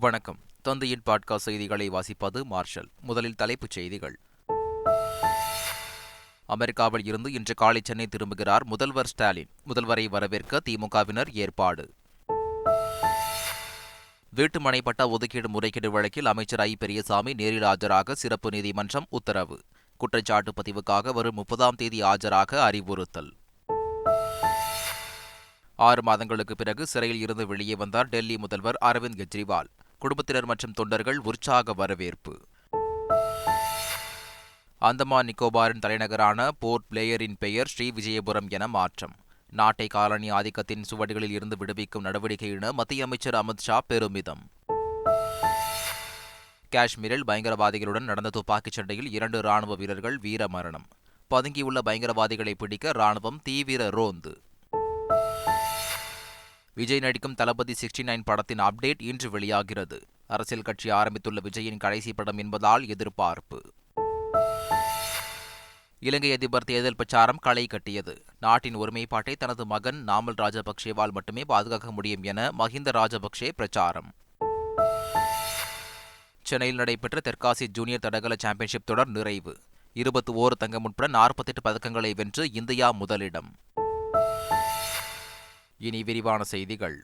வணக்கம். தந்தையின் பாட்காஸ்ட் செய்திகளை வாசிப்பது மார்ஷல். முதலில் தலைப்புச் செய்திகள். அமெரிக்காவில் இருந்து இன்று காலை சென்னை திரும்புகிறார் முதல்வர் ஸ்டாலின். முதல்வரை வரவேற்க திமுகவினர் ஏற்பாடு. வீட்டுமனை பட்டா ஒதுக்கீடு முறைகேடு வழக்கில் அமைச்சர் பெரியசாமி நேரில் ஆஜராக சிறப்பு நீதிமன்றம் உத்தரவு. குற்றச்சாட்டு பதிவுக்காக வரும் 30ஆம் தேதி ஆஜராக அறிவுறுத்தல். 6 மாதங்களுக்கு பிறகு சிறையில் இருந்து வெளியே வந்தார் டெல்லி முதல்வர் அரவிந்த் கெஜ்ரிவால். குடும்பத்தினர் மற்றும் தொண்டர்கள் உற்சாக வரவேற்பு. அந்தமான் நிக்கோபாரின் தலைநகரான போர்ட் பிளேயரின் பெயர் ஸ்ரீவிஜயபுரம் என மாற்றம். நாட்டை காலனி ஆதிக்கத்தின் சுவடுகளில் இருந்து விடுவிக்கும் நடவடிக்கை என மத்திய அமைச்சர் அமித்ஷா பெருமிதம். காஷ்மீரில் பயங்கரவாதிகளுடன் நடந்த துப்பாக்கிச் சண்டையில் 2 ராணுவ வீரர்கள் வீரமரணம். பதுங்கியுள்ள பயங்கரவாதிகளை பிடிக்க ராணுவம் தீவிர ரோந்து. விஜய் நடிக்கும் தளபதி 69 படத்தின் அப்டேட் இன்று வெளியாகிறது. அரசியல் கட்சி ஆரம்பித்துள்ள விஜயின் கடைசி படம் என்பதால் எதிர்பார்ப்பு. இலங்கை அதிபர் தேர்தல் பிரச்சாரம் களை கட்டியது. நாட்டின் ஒருமைப்பாட்டை தனது மகன் நாமல் ராஜபக்சேவால் மட்டுமே பாதுகாக்க முடியும் என மஹிந்த ராஜபக்சே பிரச்சாரம். சென்னையில் நடைபெற்ற தெற்காசிய ஜூனியர் தடகள சாம்பியன்ஷிப் தொடர் நிறைவு. 21 தங்கம் உட்பட 48 பதக்கங்களை வென்று இந்தியா முதலிடம். இனி விரிவான செய்திகள்.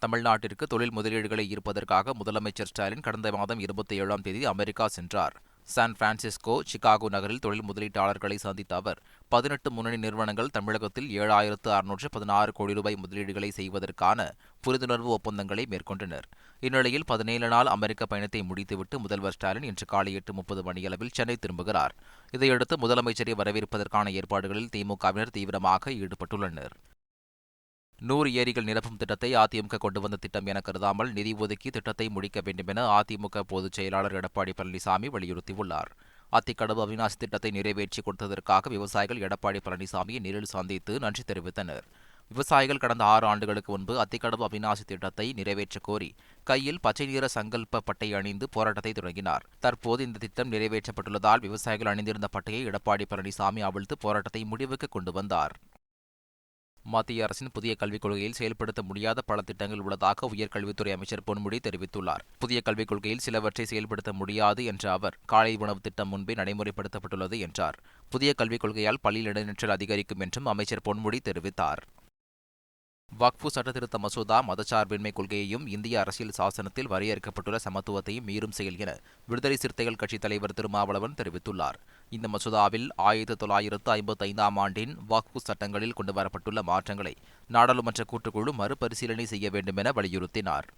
தமிழ்நாட்டிற்கு தொழில் முதலீடுகளை ஈர்ப்பதற்காக முதலமைச்சர் ஸ்டாலின் கடந்த மாதம் 27ஆம் தேதி அமெரிக்கா சென்றார். சான் பிரான்சிஸ்கோ, சிகாகோ நகரில் தொழில் முதலீட்டாளர்களை சந்தித்த அவர் 18 முன்னணி நிறுவனங்கள் தமிழகத்தில் 7,616 கோடி ரூபாய் முதலீடுகளை செய்வதற்கான புரிந்துணர்வு ஒப்பந்தங்களை மேற்கொண்டனர். இந்நிலையில் 17 நாள் அமெரிக்க பயணத்தை முடித்துவிட்டு முதல்வர் ஸ்டாலின் இன்று காலை 8:30 மணியளவில் சென்னை திரும்புகிறார். இதையடுத்து முதலமைச்சரை வரவேற்பதற்கான ஏற்பாடுகளில் திமுகவினர் தீவிரமாக ஈடுபட்டுள்ளனர். 100 ஏரிகள் நிரப்பும் திட்டத்தை அதிமுக கொண்டு வந்த திட்டம் என கருதாமல் நிதி ஒதுக்கி திட்டத்தை முடிக்க வேண்டுமென அதிமுக பொதுச் செயலாளர் எடப்பாடி பழனிசாமி வலியுறுத்தியுள்ளார். அத்திக்கடவு அவிநாசி திட்டத்தை நிறைவேற்றி கொடுத்ததற்காக விவசாயிகள் எடப்பாடி பழனிசாமியை நேரில் சந்தித்து நன்றி தெரிவித்தனர். விவசாயிகள் கடந்த 6 ஆண்டுகளுக்கு முன்பு அத்திக்கடவு அவிநாசி திட்டத்தை நிறைவேற்றக் கோரி கையில் பச்சை நிற சங்கல்ப பட்டை அணிந்து போராட்டத்தை தொடங்கினார். தற்போது இந்த திட்டம் நிறைவேற்றப்பட்டுள்ளதால் விவசாயிகள் அணிந்திருந்த பட்டையை எடப்பாடி பழனிசாமி அவிழ்த்து போராட்டத்தை முடிவுக்கு கொண்டு வந்தார். மத்திய அரசின் புதிய கல்விக் கொள்கையில் செயல்படுத்த முடியாத பல திட்டங்கள் உள்ளதாக உயர்கல்வித்துறை அமைச்சர் பொன்முடி தெரிவித்துள்ளார். புதிய கல்விக் கொள்கையில் சிலவற்றை செயல்படுத்த முடியாது என்ற அவர், காலை உணவு திட்டம் முன்பே நடைமுறைப்படுத்தப்பட்டுள்ளது என்றார். புதிய கல்விக் கொள்கையால் பள்ளியில் இடைநிற்றல் அதிகரிக்கும் என்றும் அமைச்சர் பொன்முடி தெரிவித்தார். வக்ஃபு சட்டத்திருத்த மசோதா மதச்சார்பின்மை கொள்கையையும் இந்திய அரசியல் சாசனத்தில் வரையறுக்கப்பட்டுள்ள சமத்துவத்தையும் மீறும் செயல் என விடுதலை சிறுத்தைகள் கட்சித் தலைவர் திருமாவளவன் தெரிவித்துள்ளார். இந்த மசோதாவில் 1955ஆம் ஆண்டின் வக்ஃபு சட்டங்களில் கொண்டுவரப்பட்டுள்ள மாற்றங்களை நாடாளுமன்ற கூட்டுக்குழு மறுபரிசீலனை செய்ய வேண்டுமென வலியுறுத்தினார்.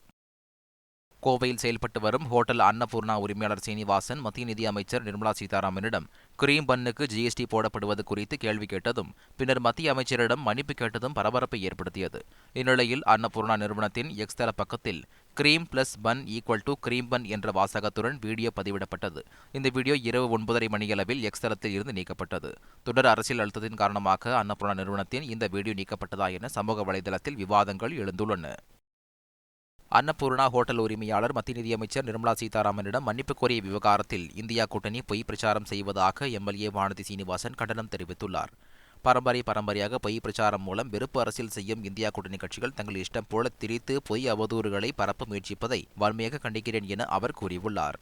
கோவையில் செயல்பட்டு வரும் ஹோட்டல் அன்னபூர்ணா உரிமையாளர் சீனிவாசன் மத்திய நிதி அமைச்சர் நிர்மலா சீதாராமனிடம் கிரீம் பன்னுக்கு ஜிஎஸ்டி போடப்படுவது குறித்து கேள்வி கேட்டதும் பின்னர் மத்திய அமைச்சரிடம் மன்னிப்பு கேட்டதும் பரபரப்பை ஏற்படுத்தியது. இந்நிலையில் அன்னபூர்ணா நிறுவனத்தின் எக்ஸ் தள பக்கத்தில் cream plus bun equal to cream bun என்ற வாசகத்துடன் வீடியோ பதிவிடப்பட்டது. இந்த வீடியோ இரவு 9:30 மணியளவில் எக்ஸ் தளத்தில் இருந்து நீக்கப்பட்டது. தொடர் அரசியல் அழுத்தத்தின் காரணமாக அன்னபூர்ணா நிறுவனத்தின் இந்த வீடியோ நீக்கப்பட்டதா என சமூக வலைதளத்தில் விவாதங்கள் எழுந்துள்ளன. அன்னபூர்ணா ஹோட்டல் உரிமையாளர் மத்திய நிதியமைச்சர் நிர்மலா சீதாராமனிடம் மன்னிப்பு கோரிய விவகாரத்தில் இந்தியா கூட்டணி பொய் பிரச்சாரம் செய்வதாக எம்எல்ஏ வானதி சீனிவாசன் கண்டனம் தெரிவித்துள்ளார். பரம்பரையாக பொய் பிரச்சாரம் மூலம் வெறுப்பு அரசியல் செய்யும் இந்தியா கூட்டணி கட்சிகள் தங்கள் இஷ்டம் போல திரித்து பொய் அவதூறுகளை பரப்ப முயற்சிப்பதை வன்மையாக கண்டிக்கிறேன் என அவர் கூறியுள்ளார்.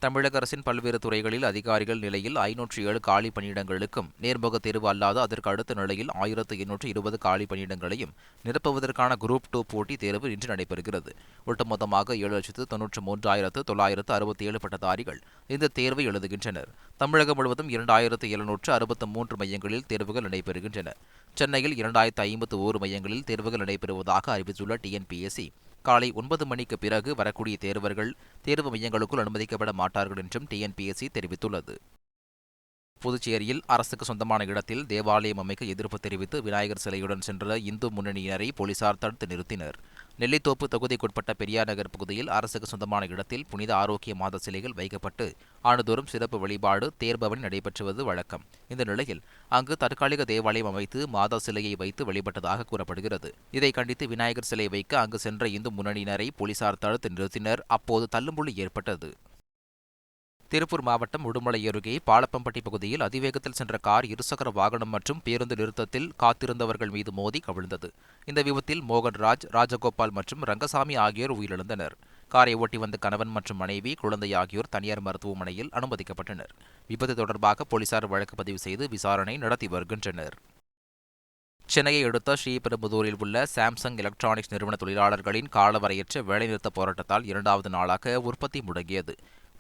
தமிழக அரசின் பல்வேறு துறைகளில் அதிகாரிகள் நிலையில் 507 காலி பணியிடங்களுக்கும் நேர்முக தேர்வு அல்லாத அதற்கு அடுத்த நிலையில் 1820 காலி பணியிடங்களையும் நிரப்புவதற்கான குரூப் 2 போட்டித் தேர்வு இன்று நடைபெறுகிறது. ஒட்டுமொத்தமாக 7,93,967 பட்டதாரிகள் இந்த தேர்வை எழுதுகின்றனர். தமிழகம் முழுவதும் 2,763 மையங்களில் தேர்வுகள் நடைபெறுகின்றன. சென்னையில் 2,051 மையங்களில் தேர்வுகள் நடைபெறுவதாக அறிவித்துள்ள டிஎன்பிஎஸ்சி காலை 9 மணிக்கு பிறகு வரக்கூடிய தேர்வர்கள் தேர்வு மையங்களுக்குள் அனுமதிக்கப்பட மாட்டார்கள் என்றும் டிஎன்பிஎஸ்சி தெரிவித்துள்ளது. புதுச்சேரியில் அரசுக்கு சொந்தமான இடத்தில் தேவாலயம் அமைக்க எதிர்ப்பு தெரிவித்து விநாயகர் சிலையுடன் சென்ற இந்து முன்னணியினரை போலீசார் தடுத்து நிறுத்தினர். நெல்லித்தோப்பு தொகுதிக்குட்பட்ட பெரியார் நகர் பகுதியில் அரசுக்கு சொந்தமான இடத்தில் புனித ஆரோக்கிய மாத சிலைகள் வைக்கப்பட்டு ஆண்டுதோறும் சிறப்பு வழிபாடு தேர்பவனி நடைபெற்றுவது வழக்கம். இந்த நிலையில் அங்கு தற்காலிக தேவாலயம் அமைத்து மாதா சிலையை வைத்து வழிபட்டதாக கூறப்படுகிறது. இதை கண்டித்து விநாயகர் சிலை வைக்க அங்கு சென்ற இந்து முன்னணியினரை போலீசார் தடுத்து நிறுத்தினர். அப்போது தள்ளுமுள்ளு ஏற்பட்டது. திருப்பூர் மாவட்டம் உடுமலை அருகே பாலப்பம்பட்டி பகுதியில் அதிவேகத்தில் சென்ற கார் இருசக்கர வாகனம் மற்றும் பேருந்து நிறுத்தத்தில் காத்திருந்தவர்கள் மீது மோதி கவிழ்ந்தது. இந்த விபத்தில் மோகன்ராஜ், ராஜகோபால் மற்றும் ரங்கசாமி ஆகியோர் உயிரிழந்தனர். காரை ஓட்டி வந்த கணவன் மற்றும் மனைவி, குழந்தை ஆகியோர் தனியார் மருத்துவமனையில் அனுமதிக்கப்பட்டனர். விபத்து தொடர்பாக போலீசார் வழக்கு பதிவு செய்து விசாரணை நடத்தி வருகின்றனர். சென்னையை அடுத்த ஸ்ரீபெரும்புதூரில் உள்ள சாம்சங் எலக்ட்ரானிக்ஸ் நிறுவன தொழிலாளர்களின் காலவரையற்ற வேலைநிறுத்த போராட்டத்தால் 2வது நாளாக உற்பத்தி முடங்கியது.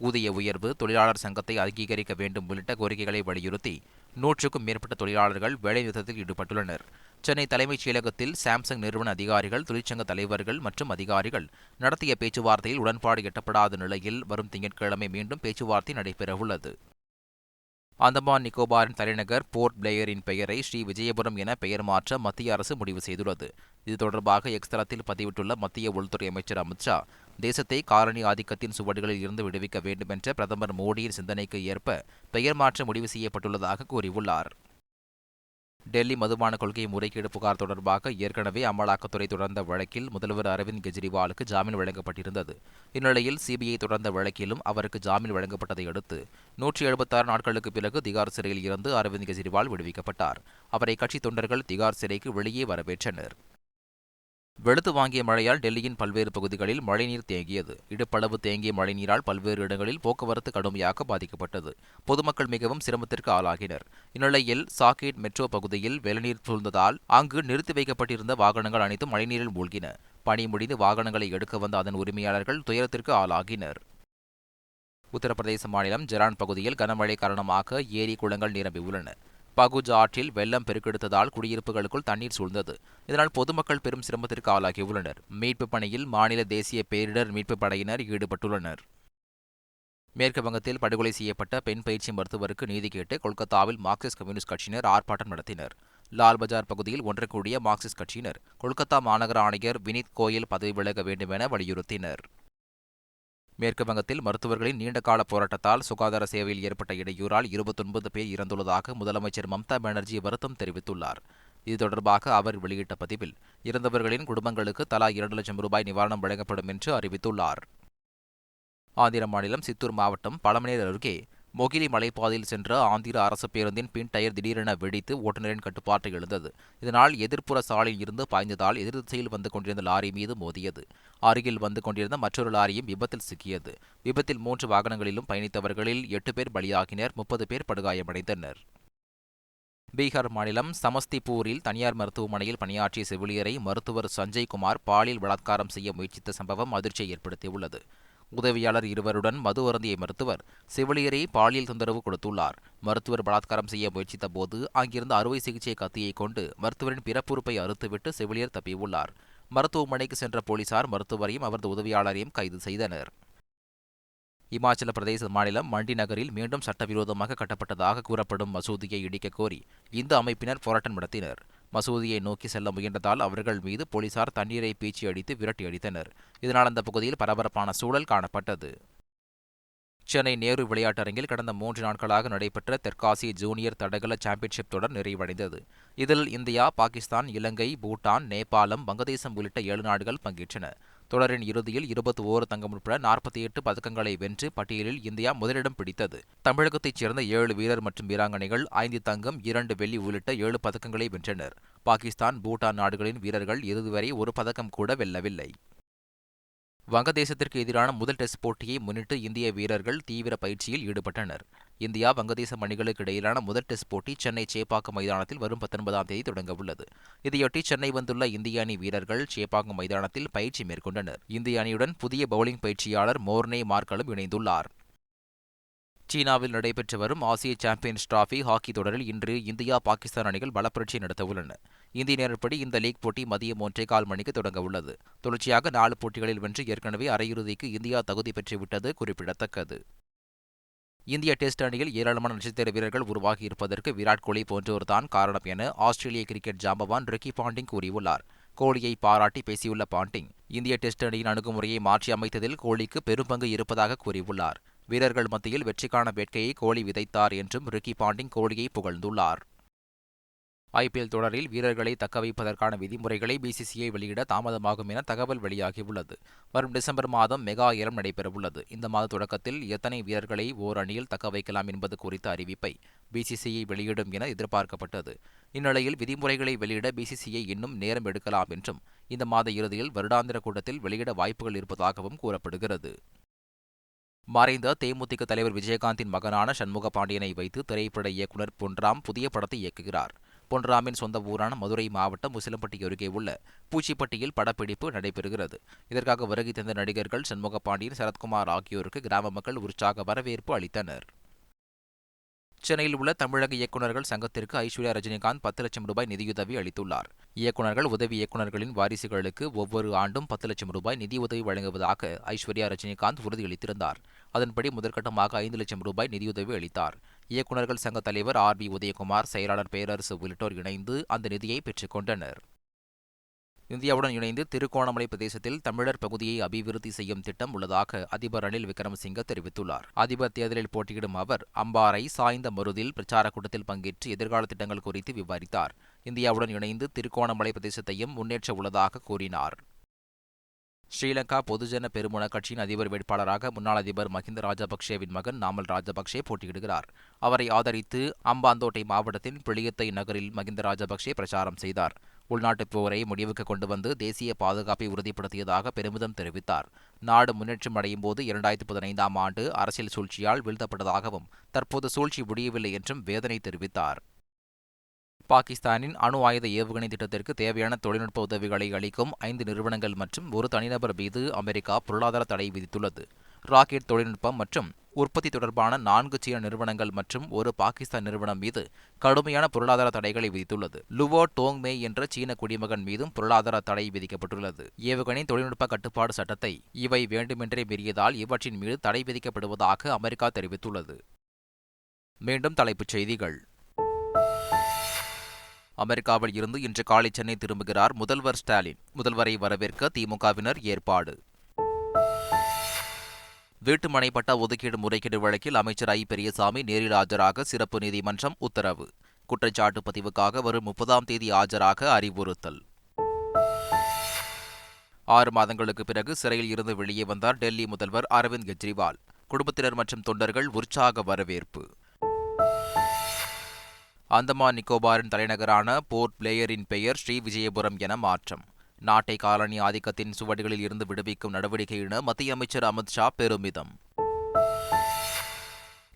ஊதிய உயர்வு, தொழிலாளர் சங்கத்தை அங்கீகரிக்க வேண்டும் உள்ளிட்ட கோரிக்கைகளை வலியுறுத்தி 100க்கும் மேற்பட்ட தொழிலாளர்கள் வேலைநிறுத்தத்தில் ஈடுபட்டுள்ளனர். சென்னை தலைமைச் செயலகத்தில் சாம்சங் நிறுவன அதிகாரிகள், தொழிற்சங்க தலைவர்கள் மற்றும் அதிகாரிகள் நடத்திய பேச்சுவார்த்தையில் உடன்பாடு எட்டப்படாத நிலையில் வரும் திங்கட்கிழமை மீண்டும் பேச்சுவார்த்தை நடைபெறவுள்ளது. அந்தமான் நிக்கோபாரின் தலைநகர் போர்ட் பிளேயரின் பெயரை ஸ்ரீ விஜயபுரம் என பெயர் மாற்ற மத்திய அரசு முடிவு செய்துள்ளது. இது தொடர்பாக எக்ஸ் தளத்தில் பதிவிட்டுள்ள மத்திய உள்துறை அமைச்சர் அமித்ஷா, தேசத்தை காலனி ஆதிக்கத்தின் சுவடுகளில் இருந்து விடுவிக்க வேண்டுமென்ற பிரதமர் மோடியின் சிந்தனைக்கு ஏற்ப பெயர் மாற்ற முடிவு செய்யப்பட்டுள்ளதாக கூறியுள்ளார். டெல்லி மதுபான கொள்கை முறைகேடு புகார் தொடர்பாக ஏற்கனவே அமலாக்கத்துறை தொடர்ந்த வழக்கில் முதல்வர் அரவிந்த் கெஜ்ரிவாலுக்கு ஜாமீன் வழங்கப்பட்டிருந்தது. இந்நிலையில் சிபிஐ தொடர்ந்த வழக்கிலும் அவருக்கு ஜாமீன் வழங்கப்பட்டதை அடுத்து 176 நாட்களுக்கு பிறகு திகார் சிறையில் இருந்து அரவிந்த் கெஜ்ரிவால் விடுவிக்கப்பட்டார். அவரை கட்சித் தொண்டர்கள் திகார் சிறைக்கு வெளியே வரவேற்றனர். வெளுத்து வாங்கிய மழையால் டெல்லியின் பல்வேறு பகுதிகளில் மழைநீர் தேங்கியது. இடுப்பளவு தேங்கிய மழைநீரால் பல்வேறு இடங்களில் போக்குவரத்து கடுமையாக பாதிக்கப்பட்டது. பொதுமக்கள் மிகவும் சிரமத்திற்கு ஆளாகினர். இந்நிலையில் சாக்கெட் மெட்ரோ பகுதியில் வெள்ளநீர் சூழ்ந்ததால் அங்கு நிறுத்தி வைக்கப்பட்டிருந்த வாகனங்கள் அனைத்தும் மழைநீரில் மூழ்கின. பணி முடிந்து வாகனங்களை எடுக்க வந்த அதன் உரிமையாளர்கள் துயரத்திற்கு ஆளாகினர். உத்தரப்பிரதேச மாநிலம் ஜெரான் பகுதியில் கனமழை காரணமாக ஏரி, குளங்கள் நிரம்பியுள்ளன. பகுஜ் ஆற்றில் வெள்ளம் பெருக்கெடுத்ததால் குடியிருப்புகளுக்குள் தண்ணீர் சூழ்ந்தது. இதனால் பொதுமக்கள் பெரும் சிரமத்திற்கு ஆளாகியுள்ளனர். மீட்புப் பணியில் மாநில தேசிய பேரிடர் மீட்புப் படையினர் ஈடுபட்டுள்ளனர். மேற்கு வங்கத்தில் படுகொலை செய்யப்பட்ட பெண் பயிற்சி மருத்துவருக்கு நீதி கேட்டு கொல்கத்தாவில் மார்க்சிஸ்ட் கம்யூனிஸ்ட் கட்சியினர் ஆர்ப்பாட்டம் நடத்தினர். லால் பஜார் பகுதியில் ஒன்று கூடிய மார்க்சிஸ்ட் கட்சியினர் கொல்கத்தா மாநகர ஆணையர் வினித் கோயல் பதவி விலக வேண்டும் என வலியுறுத்தினர். மேற்கு வங்கத்தில் மருத்துவர்களின் நீண்டகால போராட்டத்தால் சுகாதார சேவையில் ஏற்பட்ட இடையூறால் 29 பேர் இறந்துள்ளதாக முதலமைச்சர் மம்தா பானர்ஜி வருத்தம் தெரிவித்துள்ளார். இது தொடர்பாக அவர் வெளியிட்ட பதிவில், இறந்தவர்களின் குடும்பங்களுக்கு தலா 2 லட்சம் ரூபாய் நிவாரணம் வழங்கப்படும் என்று அறிவித்துள்ளார். ஆந்திர மாநிலம் சித்தூர் மாவட்டம் பழமனேர் அருகே மொகிலி மலைப்பாதையில் சென்ற ஆந்திர அரசு பேருந்தின் பின் டயர் திடீரென வெடித்து ஓட்டுநரின் கட்டுப்பாட்டை இழந்தது. இதனால் எதிர்ப்புற சாலையில் இருந்து பாய்ந்ததால் எதிர் திசையில் வந்து கொண்டிருந்த லாரி மீது மோதியது. அருகில் வந்து கொண்டிருந்த மற்றொரு லாரியும் விபத்தில் சிக்கியது. விபத்தில் 3 வாகனங்களிலும் பயணித்தவர்களில் 8 பேர் பலியாகினர், 30 பேர் படுகாயமடைந்தனர். பீகார் மாநிலம் சமஸ்திபூரில் தனியார் மருத்துவமனையில் பணியாற்றிய செவிலியரை மருத்துவர் சஞ்சய் குமார் பாலியல் பலாத்காரம் செய்ய முயற்சித்த சம்பவம் அதிர்ச்சியை ஏற்படுத்தியுள்ளது. உதவியாளர் இருவருடன் மது அருந்திய மருத்துவர் செவிலியரை பாலியல் தொந்தரவு கொடுத்துள்ளார். மருத்துவர் பலாத்காரம் செய்ய முயற்சித்த போது அங்கிருந்த அறுவை சிகிச்சை கத்தியை கொண்டு மருத்துவரின் பிறப்புறுப்பை அறுத்துவிட்டு செவிலியர் தப்பியுள்ளார். மருத்துவமனைக்கு சென்ற போலீசார் மருத்துவரையும் அவரது உதவியாளரையும் கைது செய்தனர். இமாச்சல பிரதேச மாநிலம் மண்டி நகரில் மீண்டும் சட்டவிரோதமாக கட்டப்பட்டதாக கூறப்படும் மசூதியை இடிக்கக் கோரி இந்து அமைப்பினர் போராட்டம் நடத்தினர். மசூதியை நோக்கி செல்ல முயன்றதால் அவர்கள் மீது போலீசார் தண்ணீரை பீச்சி அடித்து விரட்டி அடித்தனர். இதனால் அந்த பகுதியில் பரபரப்பான சூழல் காணப்பட்டது. சென்னை நேரு விளையாட்டரங்கில் கடந்த 3 நாட்களாக நடைபெற்ற தெற்காசிய ஜூனியர் தடகள சாம்பியன்ஷிப் தொடர் நிறைவடைந்தது. இதில் இந்தியா, பாகிஸ்தான், இலங்கை, பூட்டான், நேபாளம், வங்கதேசம் உள்ளிட்ட 7 நாடுகள் பங்கேற்றன. தொடரின் இறுதியில் 21 தங்கம் உட்பட 48 பதக்கங்களை வென்று பட்டியலில் இந்தியா முதலிடம் பிடித்தது. தமிழகத்தைச் சேர்ந்த 7 வீரர் மற்றும் வீராங்கனைகள் 5 தங்கம், 2 வெள்ளி உள்ளிட்ட 7 பதக்கங்களை வென்றனர். பாகிஸ்தான், பூட்டான் நாடுகளின் வீரர்கள் இதுவரை ஒரு பதக்கம் கூட வெல்லவில்லை. வங்கதேசத்திற்கு எதிரான முதல் டெஸ்ட் போட்டியை முன்னிட்டு இந்திய வீரர்கள் தீவிர பயிற்சியில் ஈடுபட்டனர். இந்தியா, வங்கதேசம் அணிகளுக்கு இடையிலான முதல் டெஸ்ட் போட்டி சென்னை சேப்பாக்கம் மைதானத்தில் வரும் 19ஆம் தேதி தொடங்கவுள்ளது. இதையொட்டி சென்னை வந்துள்ள இந்திய அணி வீரர்கள் சேப்பாக்கம் மைதானத்தில் பயிற்சி மேற்கொண்டனர். இந்திய அணியுடன் புதிய பவுலிங் பயிற்சியாளர் மோர்னே மார்க்கலும் இணைந்துள்ளார். சீனாவில் நடைபெற்று வரும் ஆசிய சாம்பியன்ஸ் டிராபி ஹாக்கி தொடரில் இன்று இந்தியா, பாகிஸ்தான் அணிகள் பலப்பரட்சி நடத்தவுள்ளன. இந்திய நேரப்படி இந்த லீக் போட்டி மதியம் 1:15 மணிக்கு தொடங்கவுள்ளது. தொடர்ச்சியாக 4 போட்டிகளில் வென்று ஏற்கனவே அரையிறுதிக்கு இந்தியா தகுதி பெற்றுவிட்டது குறிப்பிடத்தக்கது. இந்திய டெஸ்ட் அணியில் ஏராளமான நட்சத்திர வீரர்கள் உருவாகியிருப்பதற்கு விராட் கோலி போன்றோர்தான் காரணம் என ஆஸ்திரேலிய கிரிக்கெட் ஜாம்பவான் ரிக்கி பாண்டிங் கூறியுள்ளார். கோலியை பாராட்டி பேசியுள்ள பாண்டிங், இந்திய டெஸ்ட் அணியின் அணுகுமுறையை மாற்றி அமைத்ததில் கோலிக்கு பெரும்பங்கு இருப்பதாக கூறியுள்ளார். வீரர்கள் மத்தியில் வெற்றிக்கான வேட்கையை கோலி விதைத்தார் என்றும் ரிக்கி பாண்டிங் கோலியை புகழ்ந்துள்ளார். IPL தொடரில் வீரர்களை தக்கவைப்பதற்கான விதிமுறைகளை BCCI வெளியிட தாமதமாகும் என தகவல் வெளியாகியுள்ளது. வரும் டிசம்பர் மாதம் மெகா ஏலம் நடைபெறவுள்ளது. இந்த மாத தொடக்கத்தில் எத்தனை வீரர்களை ஓர் அணியில் தக்க வைக்கலாம் என்பது குறித்த அறிவிப்பை BCCI வெளியிடும் என எதிர்பார்க்கப்பட்டது. இந்நிலையில் விதிமுறைகளை வெளியிட BCCI இன்னும் நேரம் எடுக்கலாம் என்றும், இந்த மாத இறுதியில் வருடாந்திர கூட்டத்தில் வெளியிட வாய்ப்புகள் இருப்பதாகவும் கூறப்படுகிறது. மறைந்த தேமுதிக தலைவர் விஜயகாந்தின் மகனான சண்முக பாண்டியனை வைத்து திரைப்பட இயக்குநர் பொன்ராம் புதிய படத்தை இயக்குகிறார். பொன்ராமின் சொந்த ஊரான மதுரை மாவட்டம் உசிலம்பட்டி அருகே உள்ள பூச்சிப்பட்டியில் படப்பிடிப்பு நடைபெறுகிறது. இதற்காக வருகை தந்த நடிகர்கள் சண்முக பாண்டியன், சரத்குமார் ஆகியோருக்கு கிராம மக்கள் உற்சாக வரவேற்பு அளித்தனர். சென்னையில் உள்ள தமிழக இயக்குநர்கள் சங்கத்திற்கு ஐஸ்வர்யா ரஜினிகாந்த் 10 லட்சம் ரூபாய் நிதியுதவி அளித்துள்ளார். இயக்குநர்கள், உதவி இயக்குநர்களின் வாரிசுகளுக்கு ஒவ்வொரு ஆண்டும் 10 லட்சம் ரூபாய் நிதியுதவி வழங்குவதாக ஐஸ்வர்யா ரஜினிகாந்த் உறுதியளித்திருந்தார். அதன்படி முதற்கட்டமாக 5 லட்சம் ரூபாய் நிதியுதவி அளித்தார். இயக்குநர்கள் சங்க தலைவர் RB உதயகுமார், செயலாளர் பேரரசு உள்ளிட்டோர் இணைந்து அந்த நிதியை பெற்றுக் கொண்டனர். இந்தியாவுடன் இணைந்து திருகோணமலை பிரதேசத்தில் தமிழர் பகுதியை அபிவிருத்தி செய்யும் திட்டம் உள்ளதாக அதிபர் ரணில் விக்ரமசிங்க தெரிவித்துள்ளார். அதிபர் தேர்தலில் போட்டியிடும் அவர் அம்பாறை சாய்ந்த மருதில் பிரச்சாரக் கூட்டத்தில் பங்கேற்று எதிர்கால திட்டங்கள் குறித்து விவாதித்தார். இந்தியாவுடன் இணைந்து திருகோணமலை பிரதேசத்தையும் முன்னேற்ற உள்ளதாக கூறினார். ஸ்ரீலங்கா பொதுஜன பெருமுன கட்சியின் அதிபர் வேட்பாளராக முன்னாள் அதிபர் மஹிந்த ராஜபக்சேவின் மகன் நாமல் ராஜபக்சே போட்டியிடுகிறார். அவரை ஆதரித்து அம்பாந்தோட்டை மாவட்டத்தின் பிளியத்தை நகரில் மஹிந்த ராஜபக்சே பிரச்சாரம் செய்தார். உள்நாட்டுப் போரை முடிவுக்கு கொண்டு வந்து தேசிய பாதுகாப்பை உறுதிப்படுத்தியதாக பெருமிதம் தெரிவித்தார். நாடு முன்னேற்றம் அடையும் போது 2015ஆம் ஆண்டு அரசியல் சூழ்ச்சியால் வீழ்த்தப்பட்டதாகவும், தற்போது சூழ்ச்சி முடியவில்லை என்றும் வேதனை தெரிவித்தார். பாகிஸ்தானின் அணு ஆயுத ஏவுகணை திட்டத்திற்கு தேவையான தொழில்நுட்ப உதவிகளை அளிக்கும் 5 நிறுவனங்கள் மற்றும் ஒரு தனிநபர் மீது அமெரிக்கா பொருளாதார தடை விதித்துள்ளது. ராக்கெட் தொழில்நுட்பம் மற்றும் உற்பத்தி தொடர்பான 4 சீன நிறுவனங்கள் மற்றும் ஒரு பாகிஸ்தான் நிறுவனம் மீது கடுமையான பொருளாதார தடைகளை விதித்துள்ளது. லுவோ டோங்மே என்ற சீன குடிமகன் மீதும் பொருளாதார தடை விதிக்கப்பட்டுள்ளது. ஏவுகணை தொழில்நுட்ப கட்டுப்பாடு சட்டத்தை இவை வேண்டுமென்றே மீறியதால் இவற்றின் மீது தடை விதிக்கப்படுவதாக அமெரிக்கா தெரிவித்துள்ளது. மீண்டும் தலைப்புச் செய்திகள். அமெரிக்காவில் இருந்து இன்று காலை சென்னை திரும்புகிறார் முதல்வர் ஸ்டாலின். முதல்வரை வரவேற்க திமுகவினர் ஏற்பாடு. வீட்டுமனை பட்டா ஒதுக்கீடு முறைகேடு வழக்கில் அமைச்சர் பெரியசாமி நேரில் ஆஜராக சிறப்பு நீதிமன்றம் உத்தரவு. குற்றச்சாட்டு பதிவுக்காக வரும் 30ஆம் தேதி ஆஜராக அறிவுறுத்தல். 6 மாதங்களுக்கு பிறகு சிறையில் இருந்து வெளியே வந்தார் டெல்லி முதல்வர் அரவிந்த் கெஜ்ரிவால். குடும்பத்தினர் மற்றும் தொண்டர்கள் உற்சாக வரவேற்பு. அந்தமான் நிக்கோபாரின் தலைநகரான போர்ட் பிளேயரின் பெயர் ஸ்ரீவிஜயபுரம் என மாற்றம். நாட்டை காலனி ஆதிக்கத்தின் சுவடுகளில் இருந்து விடுவிக்கும் நடவடிக்கை என மத்திய அமைச்சர் அமித்ஷா பெருமிதம்.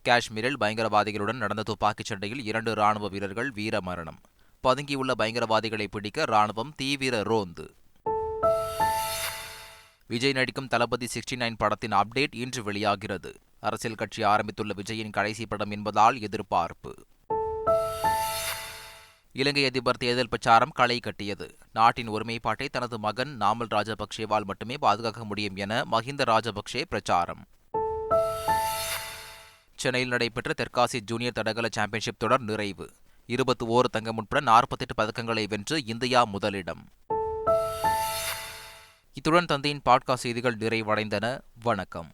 காஷ்மீரில் பயங்கரவாதிகளுடன் நடந்த துப்பாக்கிச் சண்டையில் 2 ராணுவ வீரர்கள் வீரமரணம். பதுங்கியுள்ள பயங்கரவாதிகளை பிடிக்க ராணுவம் தீவிர ரோந்து. விஜய் நடிக்கும் தளபதி 69 படத்தின் அப்டேட் இன்று வெளியாகிறது. அரசியல் கட்சி ஆரம்பித்துள்ள விஜயின் கடைசி படம் என்பதால் எதிர்பார்ப்பு. இலங்கை அதிபர் தேர்தல் பிரச்சாரம் களை கட்டியது. நாட்டின் ஒருமைப்பாட்டை தனது மகன் நாமல் ராஜபக்சேவால் மட்டுமே பாதுகாக்க முடியும் என மஹிந்த ராஜபக்சே பிரச்சாரம். சென்னையில் நடைபெற்ற தெற்காசிய ஜூனியர் தடகள சாம்பியன்ஷிப் தொடர் நிறைவு. 21 தங்கம் உட்பட 48 பதக்கங்களை வென்று இந்தியா முதலிடம். இத்துடன் தந்தையின் பாட்காஸ்ட் செய்திகள் நிறைவடைந்தன. வணக்கம்.